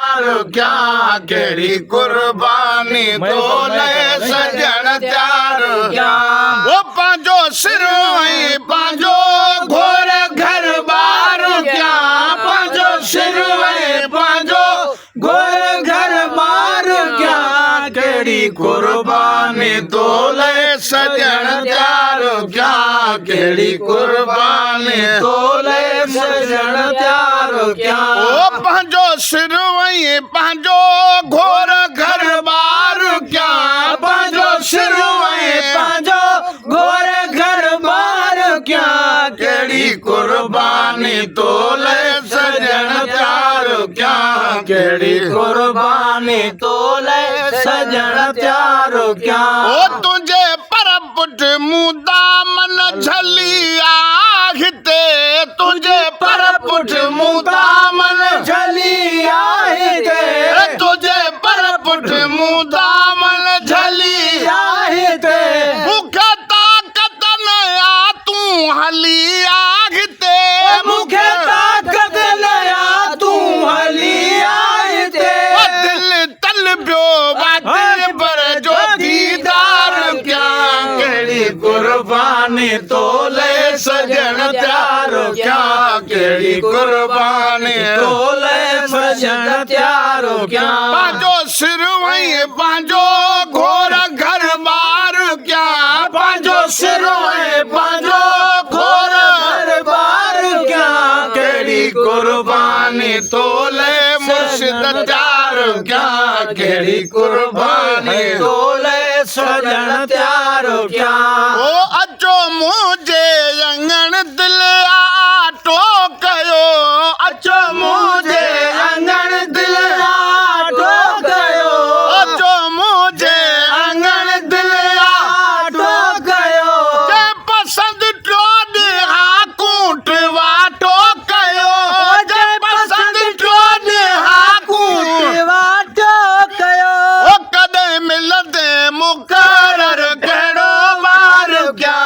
क्या केड़ी कुर्बानी तोले सजण त्यार क्या वो पांजो सिर वही पांजो घोर घर बार क्या पांजो सिर वही पांजो घोर घर बार क्या केड़ी कुर्बानी तोले सजण त्यार क्या केड़ी कुर्बानी तोले सजण त्यार क्या ओ पांजो सिर वही पांजो घोर घर बार क्या पांजो सिर वही पांजो घोर घर बार क्या केड़ी कुर्बानी तोले सजण त्यार क्या केड़ी कुर्बानी तोले सजण त्यार क्या ओ तुझे पर पुट मुदा मन झली आहिते तुझे पर पुट मुदा मन झली आहिते तुझे पर पुट मुदा मन झली आहिते मुखे ताकत नया तू हली आहिते मुखे ताकत नया तू हली आहिते दिल तल ब्यो बात पर जो दीदार क्या केड़ी कुर्बानी तोले सजण त्यार क्या केड़ी कुर्बानी तोले सजण त्यार क्या पांजो सिर वही पांजो घोर घर बार क्या पांजो सिर वही पांजो घोर घर बार क्या केड़ी कुर्बानी तोले मुर्शिद त्यार क्या केड़ी कुर्बानी तोले सजण त्यार क्या ओ अचो मुझे अंगण दिल आटो कयो अचो मुझे अंगण दिल आटो कयो अचो मुझे अंगण दिल आटो कयो जे पसंद टोड हा कूट वाटो कयो जे पसंद टोड हा कूट वाटो कयो ओ कदे मिलदे मुकरर केड़ो बार क्या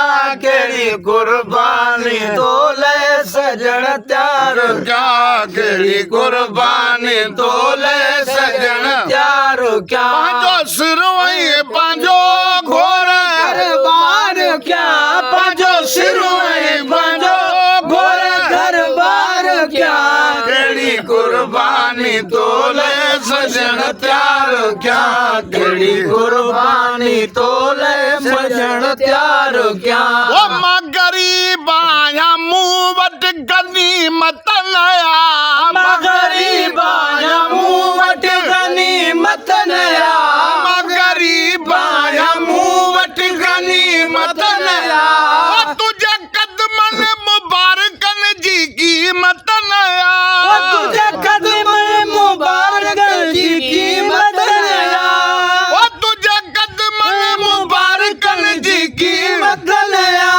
केड़ी कुर्बानी तोले सजण त्यार क्या केड़ी कुर्बानी तोले सजण त्यार क्या पांजो सिर वही पांजो घोर घर बार क्या पांजो सिर वही पांजो घोर घर बार क्या केड़ी कुर्बानी तोले सजण त्यार क्या केड़ी कुर्बानी तोले सजण त्यार क्या ओ मां गरीब आया मुंह वट गनीमत नया मां गरीब आया मुंह वट गनीमत नया मां गरीब आया मुंह वट गनीमत नया ओ तुझे कदमन मुबारकन जी कीमत नया ओ तुझे कदमन मुबारकन जी कीमत नया ओ तुझे कदमन मुबारकन जी कीमत नया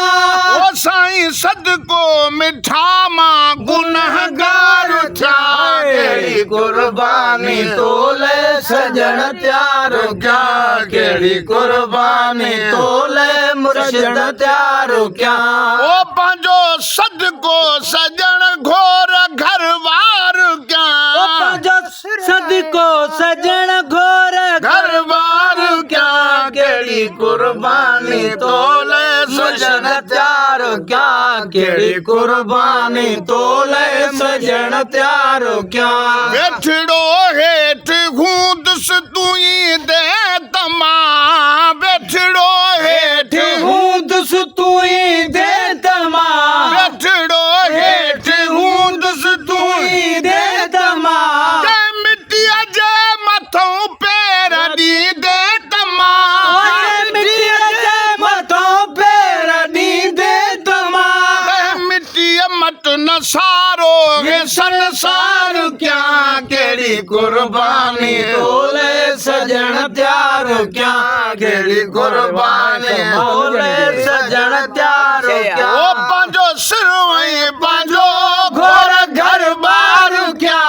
ओ साईं सदको मिठा मां गुनहगार था केड़ी कुर्बानी तोले सजण त्यार क्या केड़ी कुर्बानी तोले मुर्शिद त्यार क्या ओ पांजो सदको सजण घोर घर वार क्या ओ पांजो सदको सजण घोर घर वार क्या केड़ी कुर्बानी तोले सजण त्यार क्या केड़ी कुर्बानी तोले सजण त्यार क्या बैठड़ो हेठ हूंदस तुई दे तमा बैठड़ो हेठ हूंदस तुई दे तमा बैठड़ो हेठ हूंदस तुई दे तमा मिट्टीअ जे मथों पैर दी दे तमा मिट्टीअ जे मथों पैर दी दे तमा मिट्टीअ मट न सारो संसार क्या केड़ी कुर्बानी तोले सजण त्यार क्या केड़ी कुर्बानी तोले सजण त्यार क्या ओ पांजो सिर वही पांजो घोर घर बार क्या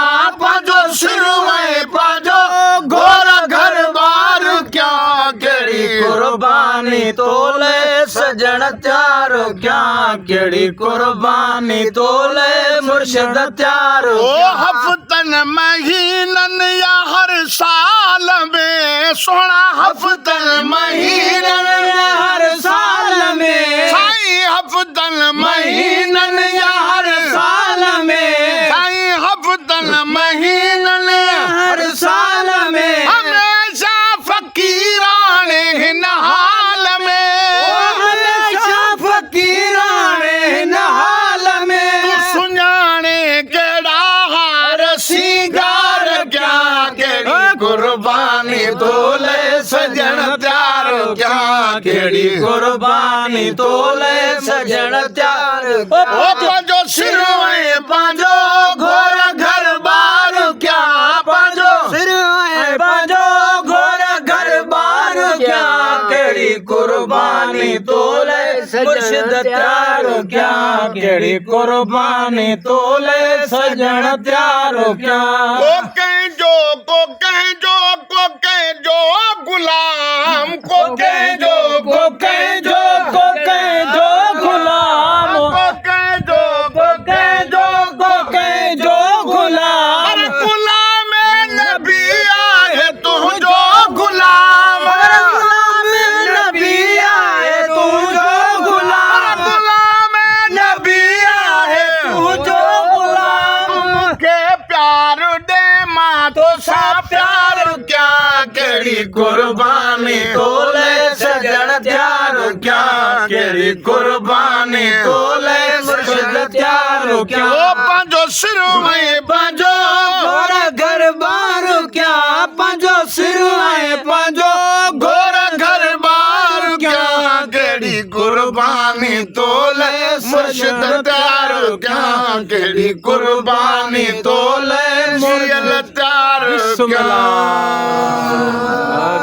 पांजो सिर वही पांजो घोर घर बार क्या केड़ी कुर्बानी तोले सजण त्यार क्या केड़ी कुर्बानी तोले मुर्शिद त्यार ओ हफ्तन महीनन सोना हफ्तल महीनन हर साल में साईं हफ्तल महीनन हर साल में साईं हफ्तल महीनन हर साल में हमेशा फकीरान हिन हाल में हमेशा फकीराने हिन हाल में सुञाणे केड़ा हार सिंगार क्या केड़ी कुर्बानी तोले सजण त्यार क्या केड़ी कुर्बानी तोले सजण त्यार ओ पंजो सिर ऐं पंहिंजो घोर घर बार क्या पंहिंजो सिर ऐं पंहिंजो घोर घर बार क्या कहिड़ी कुर्बानी तोले मुर्शिद त्यार क्या कहिड़ी कुर्बानी तोले सजण त्यार क्या को कंहिंजो गुलाम को कंहिंजो गुलाम जो गुलाम अरे गुलाम नबी आहे तुंहिंजो गुलाम नबी आहे तुंहिंजो गुलाम गुलाम नबी आहे तुंहिंजो गुलाम मूंखे प्यार ॾे मां तोसां प्यार क्या कहिड़ी कुर्बानी तोले सजण त्यार क्या कहिड़ी कुर्बानी तोले मुर्शिद त्यार क्या ओ पंहिंजो सिर ऐं पंहिंजो घोर घर बार क्या पंहिंजो सिर ऐं पंहिंजो घोर घर बार क्या कहिड़ी कुर्बानी तोले मुर्शिद त्यार क्या कहिड़ी कुर्बानी तोले मुरियल त्यार क्या